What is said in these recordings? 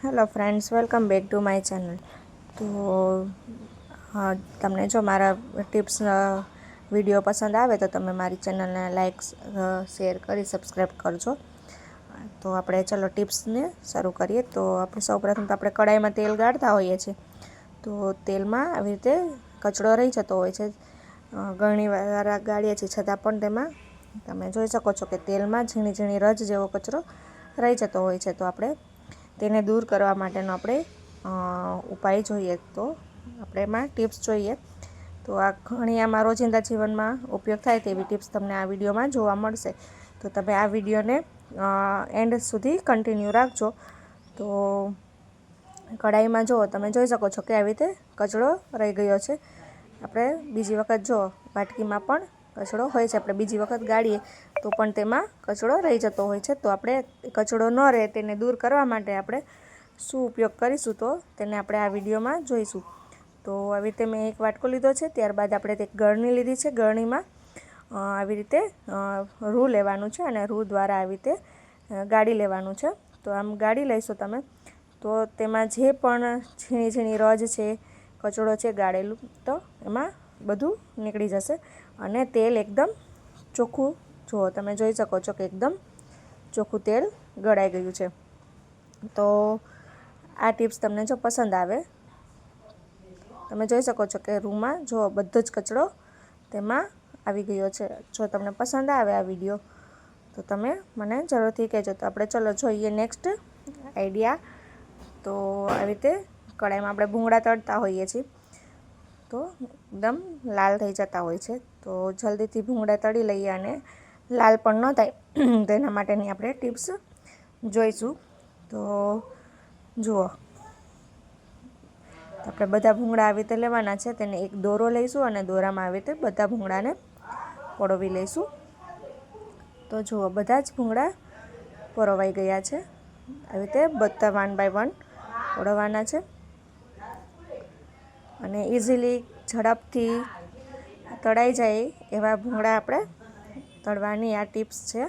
Hello friends, welcome back to my channel. તો તમને જો મારા ટિપ્સ વિડીયો પસંદ આવે તો તમે મારી ચેનલને લાઈક શેર કરી સબસ્ક્રાઈબ કરજો. તો આપણે ચલો ટિપ્સને શરૂ કરીએ. તો આપણે સૌપ્રથમ તો આપણે કઢાઈમાં તેલ ગાળતા હોઈએ છીએ. તો તેલમાં આવી રીતે કચરો રહી જતો હોય છે. ઘણી વાર ગાળીએ છીએ છતાં પણ તેમાં તમે જોઈ શકો છો કે તેલમાં ઝીણી ઝીણી રજ જેવો કચરો રહી જતો હોય છે. તો આપણે તેને દૂર કરવા માટેનો આપણે ઉપાય જોઈએ. તો આપણે એમાં ટિપ્સ જોઈએ. તો આ ઘણી આમાં રોજિંદા જીવનમાં ઉપયોગ થાય તેવી ટિપ્સ તમને આ વિડીયોમાં જોવા મળશે. તો તમે આ વિડીયોને એન્ડ સુધી કન્ટિન્યુ રાખજો. તો કઢાઈમાં જુઓ, તમે જોઈ શકો છો કે આવી રીતે કચરો રહી ગયો છે. આપણે બીજી વખત જો વાટકીમાં પણ કચરો હોય છે, આપણે બીજી વખત ગાળીએ તો પણ તેમાં કચરો રહી જતો હોય છે. તો આપણે કચરો ન રહે તેને દૂર કરવા માટે આપણે શું ઉપયોગ કરીશું, તો તેને આપણે આ વિડીયોમાં જોઈશું. તો આવી રીતે મેં એક વાટકો લીધો છે. ત્યારબાદ આપણે તે ગળણી લીધી છે. ગળણીમાં આવી રીતે રૂ લેવાનું છે અને રૂ દ્વારા આવી રીતે ગાળી લેવાનું છે. તો આમ ગાળી લઈશું તમે તો તેમાં જે પણ ઝીણી ઝીણી રજ છે, કચરો છે ગાળેલું, તો એમાં બધું નીકળી જશે અને તેલ એકદમ ચોખ્ખું, જુઓ તમે જોઈ શકો છો કે એકદમ ચોખ્ખું તેલ ગળાઈ ગયું છે. તો આ ટિપ્સ તમને જો પસંદ આવે, તમે જોઈ શકો છો કે રૂમાં જો બધો જ કચરો તેમાં આવી ગયો છે. જો તમને પસંદ આવે આ વિડીયો તો તમે મને જરૂરથી કહેજો. તો આપણે ચલો જોઈએ નેક્સ્ટ આઈડિયા. તો આવી રીતે કઢાઈમાં આપણે ભૂંગળા તળતા હોઈએ છીએ, તો એકદમ લાલ થઈ જતા હોય છે. તો જલ્દીથી ભૂંગળા તળી લઈએ અને લાલ પણ ન થાય તેના માટેની આપણે ટિપ્સ જોઈશું. તો જુઓ, આપણે બધા ભૂંગળા આવી રીતે લેવાના છે. તેને એક દોરો લઈશું અને દોરામાં આવી રીતે બધા ભૂંગળાને પરોવી લઈશું. તો જુઓ, બધા જ ભૂંગળા પરોવાઈ ગયા છે. આવી રીતે બધા 1 બાય 1 પરોવવાના છે અને ઇઝીલી ઝડપથી તળાઈ જાય એવા ભૂંગળા આપણે તળવાની આ ટિપ્સ છે.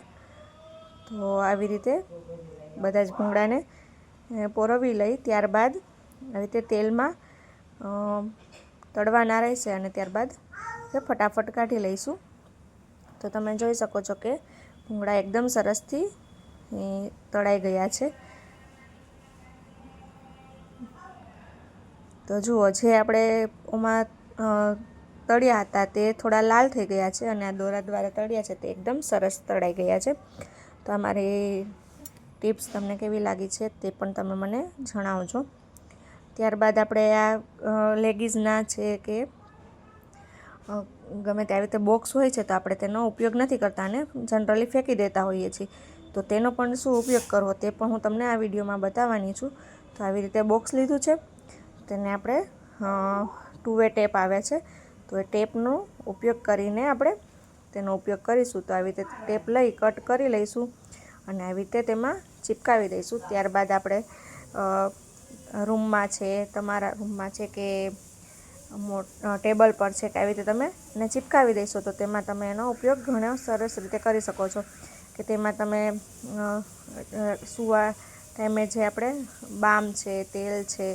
તો આવી રીતે બધા જ ભૂંગળાને પરોવી લઈ ત્યારબાદ આવી રીતે તેલમાં તળવાના રહેશે અને ત્યારબાદ ફટાફટ કાઢી લઈશું. તો તમે જોઈ શકો છો કે ભૂંગળા એકદમ સરસથી તળાઈ ગયા છે. તો જુઓ, જે આપણે ઓમાં તળ્યા હતા તે થોડા લાલ થઈ ગયા છે અને આ દોરા દ્વારા તળ્યા છે તે એકદમ સરસ તળાઈ ગયા છે. તો આ મારી ટિપ્સ તમને કેવી લાગી છે તે પણ તમે મને જણાવજો. ત્યારબાદ આપણે આ લેગીઝના છે કે ગમે તે આવી રીતે બોક્સ હોય છે તો આપણે તેનો ઉપયોગ નથી કરતા અને જનરલી ફેંકી દેતા હોઈએ છીએ. તો તેનો પણ શું ઉપયોગ કરવો તે પણ હું તમને આ વિડીયોમાં બતાવવાની છું. તો આવી રીતે બોક્સ લીધું છે, તેને આપણે 2 ટેપ આવે છે. તો એ ટેપનો ઉપયોગ કરીને આપણે તેનો ઉપયોગ કરીશું. તો આવી રીતે ટેપ લઈ કટ કરી લઈશું અને આવી રીતે તેમાં ચિપકાવી દઈશું. ત્યારબાદ આપણે રૂમમાં છે, તમારા રૂમમાં છે કે ટેબલ પર છે કે આવી રીતે તમે એને ચિપકાવી દઈશો તો તેમાં તમે એનો ઉપયોગ ઘણો સરસ રીતે કરી શકો છો. કે તેમાં તમે સૂવા ટાઈમે જે આપણે બામ છે, તેલ છે,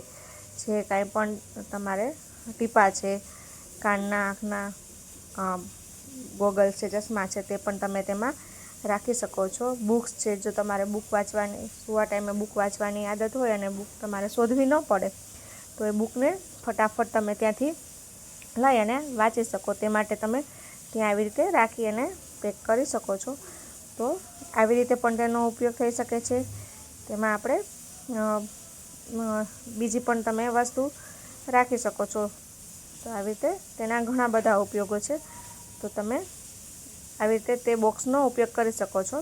જે કાંઈ પણ તમારે ટીપા છે, કાનના આંખના ગોગલ્સ છે, ચશ્મા છે, તે પણ તમે તેમાં રાખી શકો છો. બુક્સ છે, જો તમારે બુક વાંચવાની, સૂવા ટાઈમે બુક વાંચવાની આદત હોય અને બુક તમારે શોધવી ન પડે તો એ બુકને ફટાફટ તમે ત્યાંથી લઈ અને વાંચી શકો. તે માટે તમે ત્યાં આવી રીતે રાખી અને પેક કરી શકો છો. તો આવી રીતે પણ તેનો ઉપયોગ થઈ શકે છે. તેમાં આપણે બીજી પણ તમે વસ્તુ રાખી શકો છો. તો આવી રીતે તેના ઘણા બધા ઉપયોગો છે. તો તમે આવી રીતે તે બોક્સનો ઉપયોગ કરી શકો છો.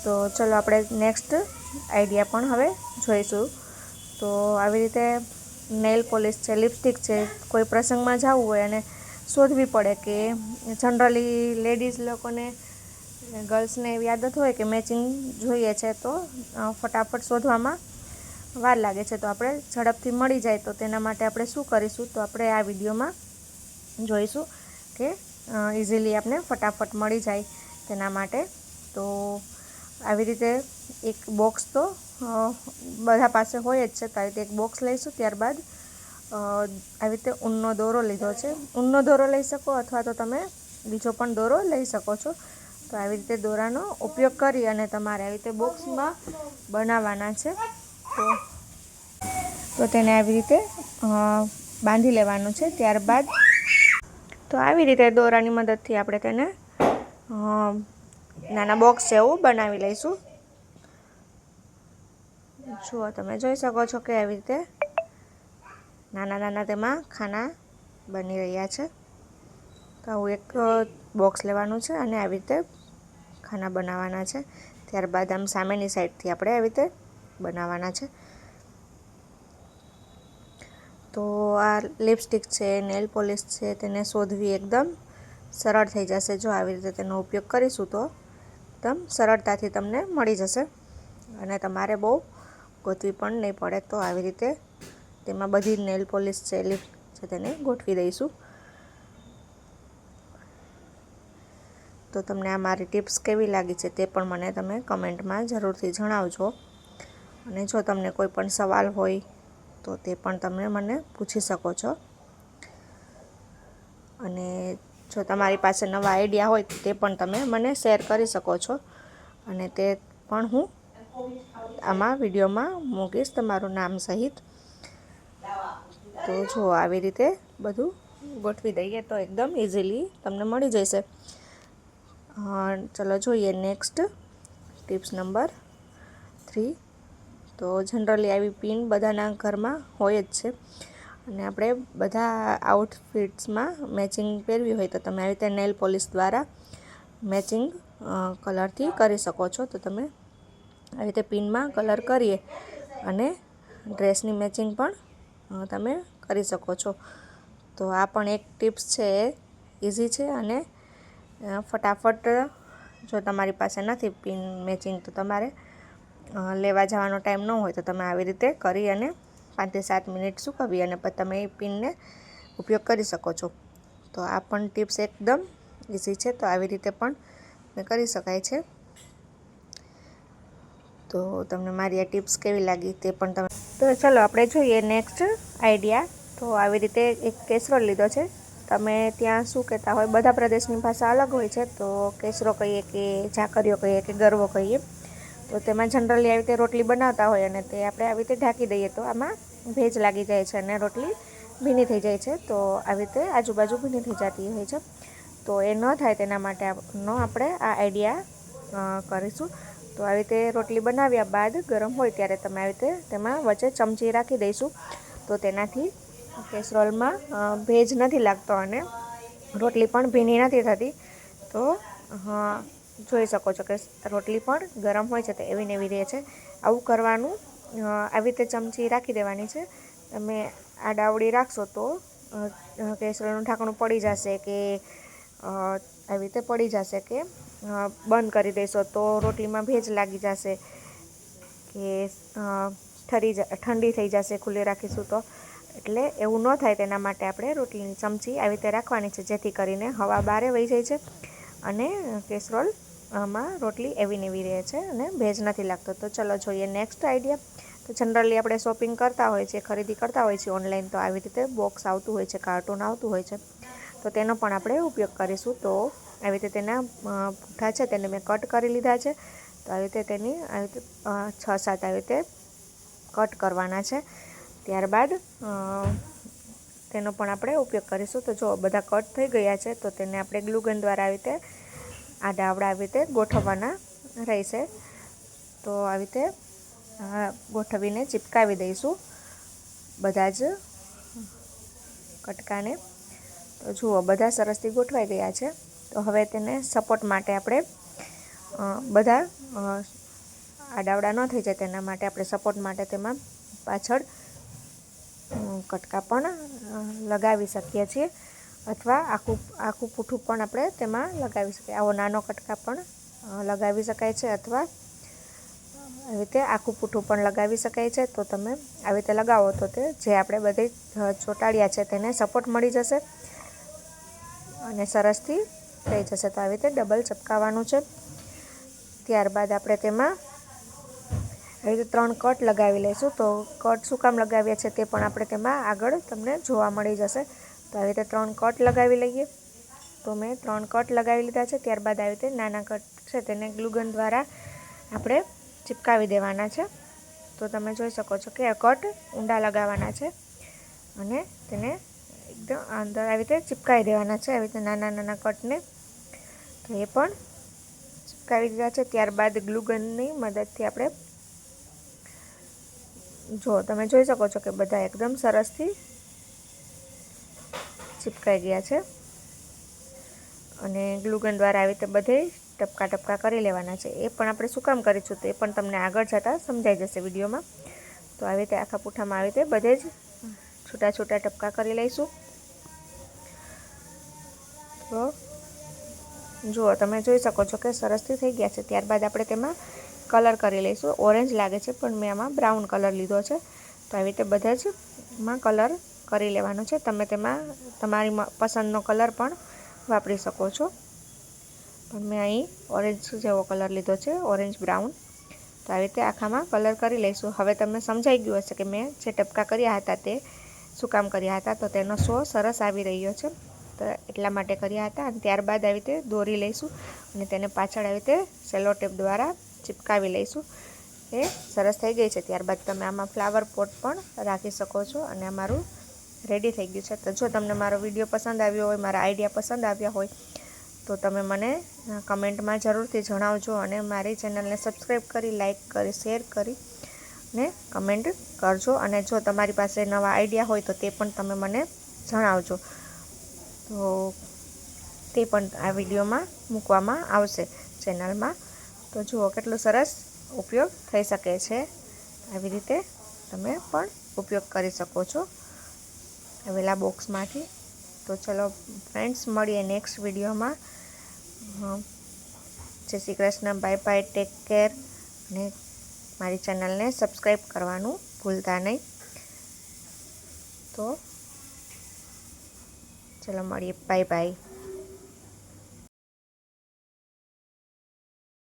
તો ચલો આપણે નેક્સ્ટ આઈડિયા પણ હવે જોઈશું. તો આવી રીતે નેલ પોલિશ છે, લિપસ્ટિક છે, કોઈ પ્રસંગમાં જવું હોય અને શોધવી પડે કે જનરલી લેડીઝ લોકોને, ગર્લ્સને એવી આદત હોય કે મેચિંગ જોઈએ છે તો ફટાફટ શોધવામાં વાર લાગે છે. તો આપણે ઝડપથી મળી જાય તો તેના માટે આપણે શું કરીશું, તો આપણે આ વિડીયોમાં જોઈશું કે ઇઝીલી આપણે ફટાફટ મળી જાય તેના માટે. તો આવી રીતે એક બોક્સ તો બધા પાસે હોય જ છે, તો આવી રીતે એક બોક્સ લઈશું. ત્યારબાદ આવી રીતે ઊનનો દોરો લીધો છે. ઊનનો દોરો લઈ શકો અથવા તો તમે બીજો પણ દોરો લઈ શકો છો. તો આવી રીતે દોરાનો ઉપયોગ કરી અને તમારે આવી રીતે બોક્સમાં બનાવવાના છે. તો તેને આવી રીતે બાંધી લેવાનું છે. ત્યારબાદ તો આવી રીતે દોરાની મદદથી આપણે તેને નાના બોક્સ જેવું બનાવી લઈશું. જુઓ, તમે જોઈ શકો છો કે આવી રીતે નાના નાના તેમાં ખાના બની રહ્યા છે. તો આવું એક બોક્સ લેવાનું છે અને આવી રીતે ખાના બનાવવાના છે. ત્યારબાદ આમ સામેની સાઈડથી આપણે આવી રીતે બનાવવાના છે. તો આ લિપસ્ટિક છે, નેલ પોલિશ છે, તેને શોધવી એકદમ સરળ થઈ જશે. જો આવી રીતે તેનો ઉપયોગ કરીશું તો એકદમ સરળતાથી તમને મળી જશે અને તમારે બહુ ગોતવી પણ નહીં પડે. તો આવી રીતે તેમાં બધી નેલ પોલિશ છે, લિપ છે, તેને ગોઠવી દઈશું. તો તમને આ મારી ટિપ્સ કેવી લાગી છે તે પણ મને તમે કમેન્ટમાં જરૂરથી જણાવજો. અને જો તમને કોઈ પણ સવાલ હોય તો તે પણ તમે મને પૂછી શકો છો. અને જો તમારી પાસે નવા આઈડિયા હોય તે પણ તમે મને શેર કરી શકો છો અને તે પણ હું આમાં વિડીયોમાં મૂકીશ તમારું નામ સહિત. તો જો આવી રીતે બધું ગોઠવી દઈએ તો એકદમ ઇઝીલી તમને મળી જશે. ચલો જોઈએ નેક્સ્ટ ટિપ્સ નંબર 3. તો જનરલી આવી પિન બધાના ઘરમાં હોય જ છે અને આપણે બધા આઉટફિટ્સમાં મેચિંગ પહેરવી હોય તો તમે આવી રીતે નેલ પોલિશ દ્વારા મેચિંગ કલરથી કરી શકો છો. તો તમે આવી રીતે પિનમાં કલર કરીએ અને ડ્રેસની મેચિંગ પણ તમે કરી શકો છો. તો આ પણ એક ટિપ્સ છે, ઇઝી છે અને ફટાફટ. જો તમારી પાસે નથી પિન મેચિંગ તો તમારે લેવા જવાનો ટાઈમ ન હોય તો તમે આવી રીતે કરી અને 5 થી 7 મિનિટ સૂકવી અને પછી તમે એ પિનને ઉપયોગ કરી શકો છો. તો આ પણ ટિપ્સ એકદમ ઇઝી છે. તો આવી રીતે પણ કરી શકાય છે. તો તમને મારી આ ટિપ્સ કેવી લાગી તે પણ તમે. તો ચલો આપણે જોઈએ નેક્સ્ટ આઈડિયા. તો આવી રીતે એક કેસરોલ લીધો છે. તમે ત્યાં શું કહેતા હોય, બધા પ્રદેશની ભાષા અલગ હોય છે. તો કેસરો કહીએ કે ઝાકરિયો કહીએ કે ગરવો કહીએ. તો તેમાં જનરલી આવી રીતે રોટલી બનાવતા હોય અને તે આપણે આવી રીતે ઢાંકી દઈએ તો આમાં ભેજ લાગી જાય છે અને રોટલી ભીની થઈ જાય છે. તો આવી રીતે આજુબાજુ ભીની થઈ જતી હોય છે. તો એ ન થાય તેના માટે આપણે આ આઈડિયા કરીશું. તો આવી રીતે રોટલી બનાવ્યા બાદ ગરમ હોય ત્યારે તમે આવી રીતે તેમાં વચ્ચે ચમચી રાખી દઈશું. તો તેનાથી કેસરોલમાં ભેજ નથી લાગતો અને રોટલી પણ ભીની નથી થતી. તો જોઈ શકો છો કે રોટલી પણ ગરમ હોય છે તો એવી ને એવી રહે છે. આવું કરવાનું, આવી રીતે ચમચી રાખી દેવાની છે. તમે આડાવડી રાખશો તો કેસરોલનું ઢાંકણું પડી જશે કે આવી રીતે પડી જશે કે બંધ કરી દેશો તો રોટલીમાં ભેજ લાગી જશે કે ઠંડી થઈ જશે ખુલ્લી રાખીશું તો. એટલે એવું ન થાય તેના માટે આપણે રોટલીની ચમચી આવી રીતે રાખવાની છે, જેથી કરીને હવા બહાર વહી જાય છે અને કેસરોલમાં રોટલી એવી ને એવી રહે છે અને ભેજ નથી લાગતો. તો ચલો જોઈએ નેક્સ્ટ આઈડિયા. તો જનરલી આપણે શોપિંગ કરતા હોય છે, ખરીદી કરતા હોય છે ઓનલાઈન, તો આવી રીતે બોક્સ આવતું હોય છે, કાર્ટૂન આવતું હોય છે. તો તેનો પણ આપણે ઉપયોગ કરીશું. તો આવી રીતે તેના પૂંઠા છે તેને મેં કટ કરી લીધા છે. તો આવી રીતે તેની આવી રીતે 6-7 આવી રીતે કટ કરવાના છે. ત્યારબાદ તેનો પણ આપણે ઉપયોગ કરીશું. તો જો બધા કટ થઈ ગયા છે તો તેને આપણે ગ્લુગન દ્વારા આવી રીતે આડા આવી રીતે ગોઠવવાના રહેશે. તો આવી રીતે ગોઠવીને ચિપકાવી દઈશું બધા જ કટકાને. તો જુઓ બધા સરસથી ગોઠવાઈ ગયા છે. તો હવે તેને સપોર્ટ માટે આપણે બધા આડાવડા ન થઈ જાય તેના માટે આપણે સપોર્ટ માટે તેમાં પાછળ કટકા પણ લગાવી શકીએ છીએ અથવા આખું પૂઠું પણ આપણે તેમાં લગાવી શકીએ. આવો નાનો કટકા પણ લગાવી શકાય છે અથવા આવી રીતે આખું પૂઠું પણ લગાવી શકાય છે. તો તમે આવી રીતે લગાવો તો તે જે આપણે બધી ચોંટાડ્યા છે તેને સપોર્ટ મળી જશે અને સરસથી થઈ જશે. તો આવી રીતે ડબલ ચપકાવવાનું છે. ત્યારબાદ આપણે તેમાં આવી રીતે 3 કટ લગાવી લઈશું. તો કટ શું કામ લગાવ્યા છે તે પણ આપણે તેમાં આગળ તમને જોવા મળી જશે. તો આવી રીતે 3 કટ લગાવી લઈએ. તો મેં 3 કટ લગાવી લીધા છે. ત્યારબાદ આવી રીતે નાના કટ છે તેને ગ્લુગન દ્વારા આપણે ચિપકાવી દેવાના છે. તો તમે જોઈ શકો છો કે આ કટ ઊંડા લગાવવાના છે અને તેને એકદમ અંદર આવી રીતે ચિપકાવી દેવાના છે, આવી રીતે નાના નાના કટને. તો એ પણ ચિપકાવી દીધા છે. ત્યારબાદ ગ્લુગનની મદદથી આપણે તમે જોઈ શકો છો કે બધા એકદમ સરસથી ચિપકાઈ ગયા છે. અને ગ્લુગન દ્વારા આવી રીતે બધે ટપકા ટપકા કરી લેવાના છે. એ પણ આપણે શું કામ કરીશું તો એ પણ તમને આગળ જતાં સમજાઈ જશે વિડીયોમાં. તો આવી રીતે આખા પૂઠામાં આવી રીતે બધે જ છૂટા છૂટા ટપકા કરી લઈશું. તો જુઓ તમે જોઈ શકો છો કે સરસથી થઈ ગયા છે. ત્યારબાદ આપણે તેમાં કલર કરી લઈશું. ઓરેન્જ લાગે છે પણ મેં આમાં બ્રાઉન કલર લીધો છે. તો આવી રીતે બધા જ માં કલર કરી લેવાનો છે. તમે તેમાં તમારી પસંદનો કલર પણ વાપરી શકો છો. પણ મેં અહીં ઓરેન્જ જેવો કલર લીધો છે, ઓરેન્જ બ્રાઉન. તો આવી રીતે આખામાં કલર કરી લઈશું. હવે તમને સમજાઈ ગયું હશે કે મેં જે ટપકા કર્યા હતા તે શું કામ કર્યા હતા. તો તેનો શો સરસ આવી રહ્યો છે, તો એટલા માટે કર્યા હતા. અને ત્યારબાદ આવી રીતે દોરી લઈશું અને તેને પાછળ આવી રીતે સેલો ટેપ દ્વારા ચિપકાવી લઈશું. એ સરસ થઈ ગઈ છે. ત્યારબાદ તમે આમાં ફ્લાવર પોટ પણ રાખી શકો છો. અને અમારું રેડી થઈ ગયું છે. તો જો તમને મારો વિડીયો પસંદ આવ્યો હોય, મારા આઈડિયા પસંદ આવ્યા હોય તો તમે મને કમેન્ટમાં જરૂરથી જણાવજો. અને મારી ચેનલને સબસ્ક્રાઈબ કરી, લાઈક કરી, શેર કરી ને કમેન્ટ કરજો. અને જો તમારી પાસે નવા આઈડિયા હોય તો તે પણ તમે મને જણાવજો. તો તે પણ આ વિડીયોમાં મૂકવામાં આવશે ચેનલમાં. તો જુઓ કેટલું સરસ ઉપયોગ થઈ શકે છે. આવી રીતે તમે પણ ઉપયોગ કરી શકો છો આવેલા બોક્સમાંથી. તો ચલો ફ્રેન્ડ્સ, મળીએ નેક્સ્ટ વિડીયોમાં. જય Shri Krishna, bye bye, take care. અને મારી ચેનલને સબસ્ક્રાઈબ કરવાનું ભૂલતા નહીં. તો ચલો મળીએ, બાય બાય.